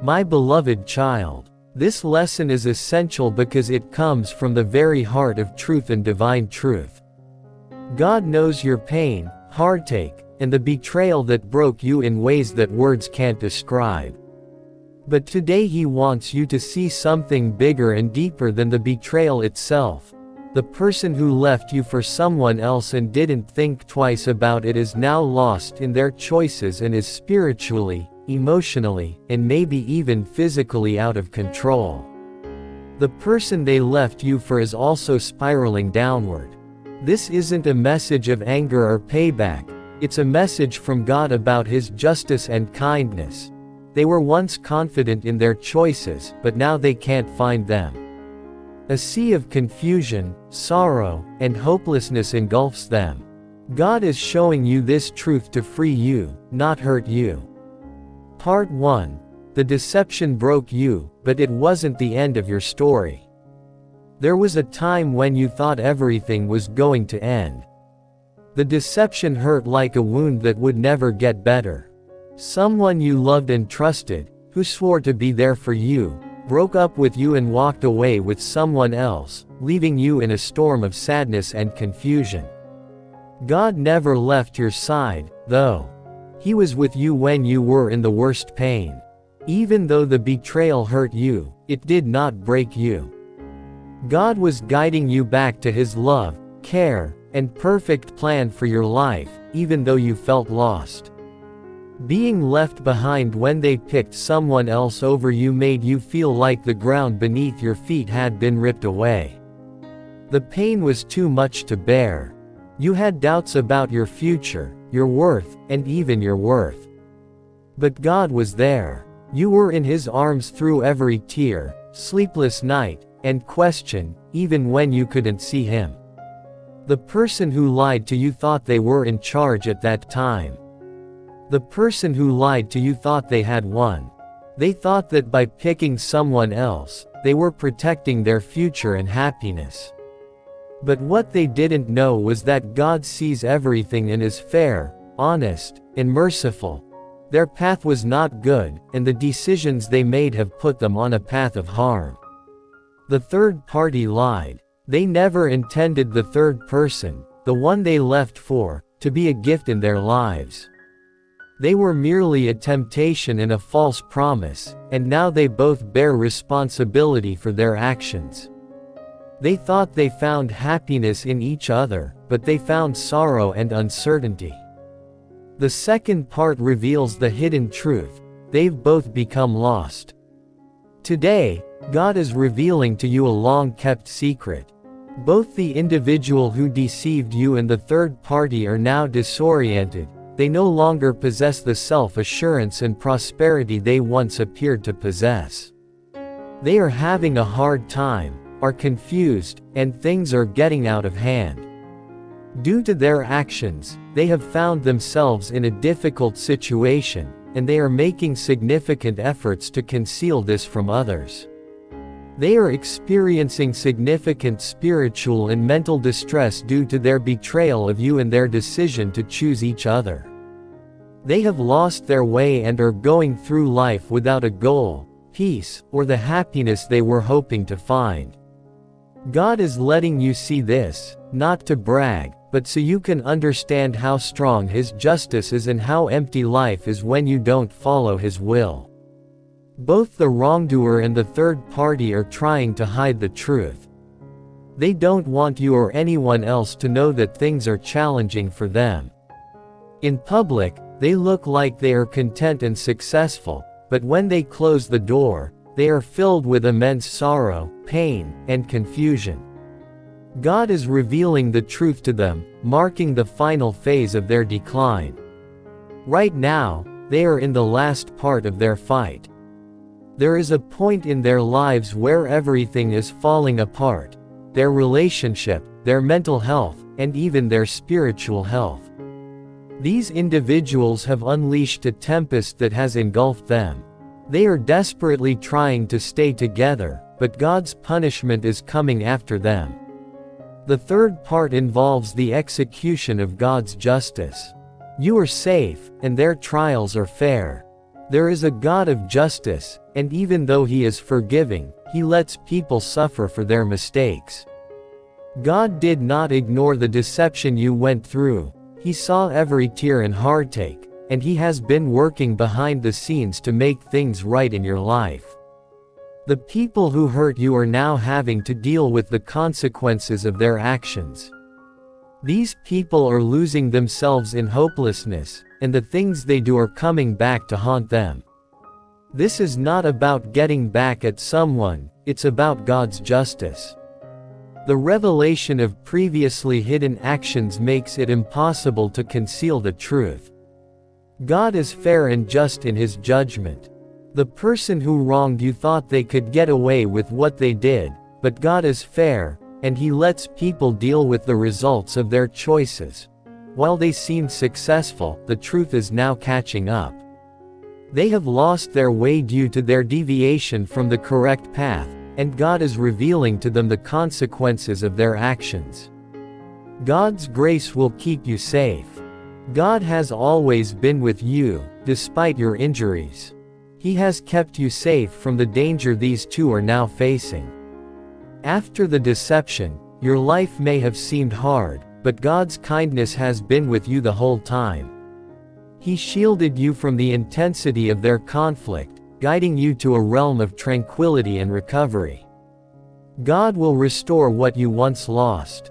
My beloved child, this lesson is essential because it comes from the very heart of truth and divine truth. God knows your pain, heartache, and the betrayal that broke you in ways that words can't describe. But today He wants you to see something bigger and deeper than the betrayal itself. The person who left you for someone else and didn't think twice about it is now lost in their choices and is spiritually, emotionally, and maybe even physically out of control. The person they left you for is also spiraling downward. This isn't a message of anger or payback, it's a message from God about His justice and kindness. They were once confident in their choices, but now they can't find them. A sea of confusion, sorrow, and hopelessness engulfs them. God is showing you this truth to free you, not hurt you. Part 1. The deception broke you, but it wasn't the end of your story. There was a time when you thought everything was going to end. The deception hurt like a wound that would never get better. Someone you loved and trusted, who swore to be there for you, broke up with you and walked away with someone else, leaving you in a storm of sadness and confusion. God never left your side, though. He was with you when you were in the worst pain. Even though the betrayal hurt you, it did not break you. God was guiding you back to His love, care, and perfect plan for your life, even though you felt lost. Being left behind when they picked someone else over you made you feel like the ground beneath your feet had been ripped away. The pain was too much to bear. You had doubts about your future, your worth, and even your worth. But God was there. You were in His arms through every tear, sleepless night, and question, even when you couldn't see Him. The person who lied to you thought they were in charge at that time. The person who lied to you thought they had won. They thought that by picking someone else, they were protecting their future and happiness. But what they didn't know was that God sees everything and is fair, honest, and merciful. Their path was not good, and the decisions they made have put them on a path of harm. The third party lied. They never intended the third person, the one they left for, to be a gift in their lives. They were merely a temptation and a false promise, and now they both bear responsibility for their actions. They thought they found happiness in each other, but they found sorrow and uncertainty. The second part reveals the hidden truth: they've both become lost. Today, God is revealing to you a long-kept secret. Both the individual who deceived you and the third party are now disoriented. They no longer possess the self-assurance and prosperity they once appeared to possess. They are having a hard time, are confused, and things are getting out of hand. Due to their actions, they have found themselves in a difficult situation, and they are making significant efforts to conceal this from others. They are experiencing significant spiritual and mental distress due to their betrayal of you and their decision to choose each other. They have lost their way and are going through life without a goal, peace, or the happiness they were hoping to find. God is letting you see this, not to brag, but so you can understand how strong His justice is and how empty life is when you don't follow His will. Both the wrongdoer and the third party are trying to hide the truth. They don't want you or anyone else to know that things are challenging for them. In public, they look like they are content and successful, but when they close the door, they are filled with immense sorrow, pain, and confusion. God is revealing the truth to them, marking the final phase of their decline. Right now, they are in the last part of their fight. There is a point in their lives where everything is falling apart: their relationship, their mental health, and even their spiritual health. These individuals have unleashed a tempest that has engulfed them. They are desperately trying to stay together, but God's punishment is coming after them. The third part involves the execution of God's justice. You are safe, and their trials are fair. There is a God of justice, and even though He is forgiving, He lets people suffer for their mistakes. God did not ignore the deception you went through. He saw every tear and heartache, and He has been working behind the scenes to make things right in your life. The people who hurt you are now having to deal with the consequences of their actions. These people are losing themselves in hopelessness, and the things they do are coming back to haunt them. This is not about getting back at someone, it's about God's justice. The revelation of previously hidden actions makes it impossible to conceal the truth. God is fair and just in His judgment. The person who wronged you thought they could get away with what they did, but God is fair, and He lets people deal with the results of their choices. While they seemed successful, the truth is now catching up. They have lost their way due to their deviation from the correct path, and God is revealing to them the consequences of their actions. God's grace will keep you safe. God has always been with you, despite your injuries. He has kept you safe from the danger these two are now facing. After the deception, your life may have seemed hard, but God's kindness has been with you the whole time. He shielded you from the intensity of their conflict, guiding you to a realm of tranquility and recovery. God will restore what you once lost.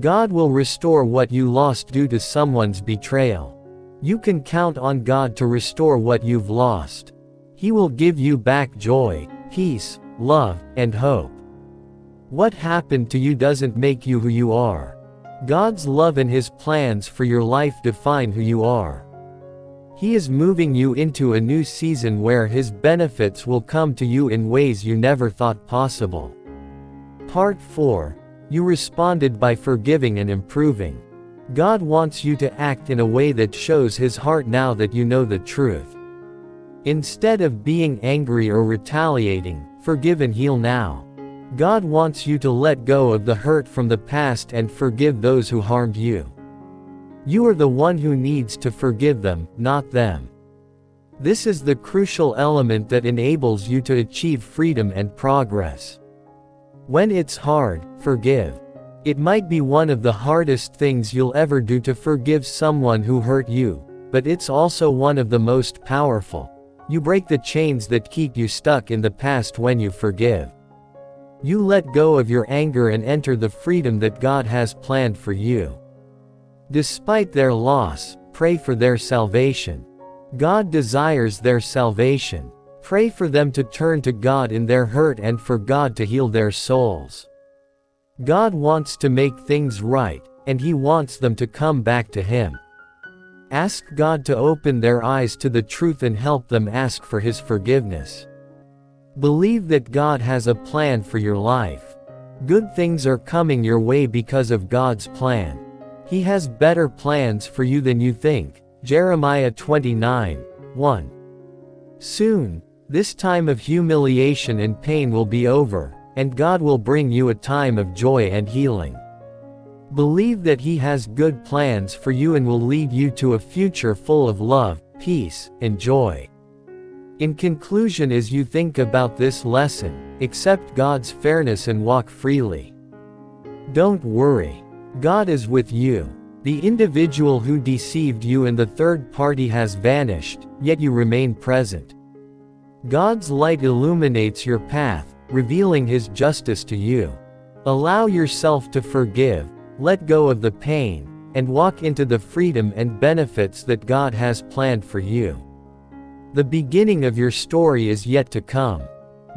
God will restore what you lost due to someone's betrayal. You can count on God to restore what you've lost. He will give you back joy, peace, love, and hope. What happened to you doesn't make you who you are. God's love and His plans for your life define who you are. He is moving you into a new season where His benefits will come to you in ways you never thought possible. Part 4. You responded by forgiving and improving. God wants you to act in a way that shows His heart now that you know the truth. Instead of being angry or retaliating, forgive and heal now. God wants you to let go of the hurt from the past and forgive those who harmed you. You are the one who needs to forgive them, not them. This is the crucial element that enables you to achieve freedom and progress. When it's hard, forgive. It might be one of the hardest things you'll ever do to forgive someone who hurt you, but it's also one of the most powerful. You break the chains that keep you stuck in the past when you forgive. You let go of your anger and enter the freedom that God has planned for you. Despite their loss, pray for their salvation. God desires their salvation. Pray for them to turn to God in their hurt and for God to heal their souls. God wants to make things right, and He wants them to come back to Him. Ask God to open their eyes to the truth and help them ask for His forgiveness. Believe that God has a plan for your life. Good things are coming your way because of God's plan. He has better plans for you than you think. Jeremiah 29:1. Soon, this time of humiliation and pain will be over, and God will bring you a time of joy and healing. Believe that He has good plans for you and will lead you to a future full of love, peace, and joy. In conclusion, as you think about this lesson, accept God's fairness and walk freely. Don't worry. God is with you. The individual who deceived you and the third party has vanished, yet you remain present. God's light illuminates your path, revealing His justice to you. Allow yourself to forgive, let go of the pain, and walk into the freedom and benefits that God has planned for you. The beginning of your story is yet to come.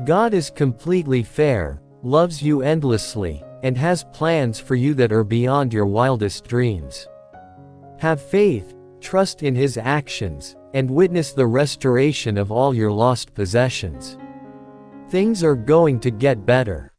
God is completely fair, loves you endlessly, and has plans for you that are beyond your wildest dreams. Have faith, trust in His actions, and witness the restoration of all your lost possessions. Things are going to get better.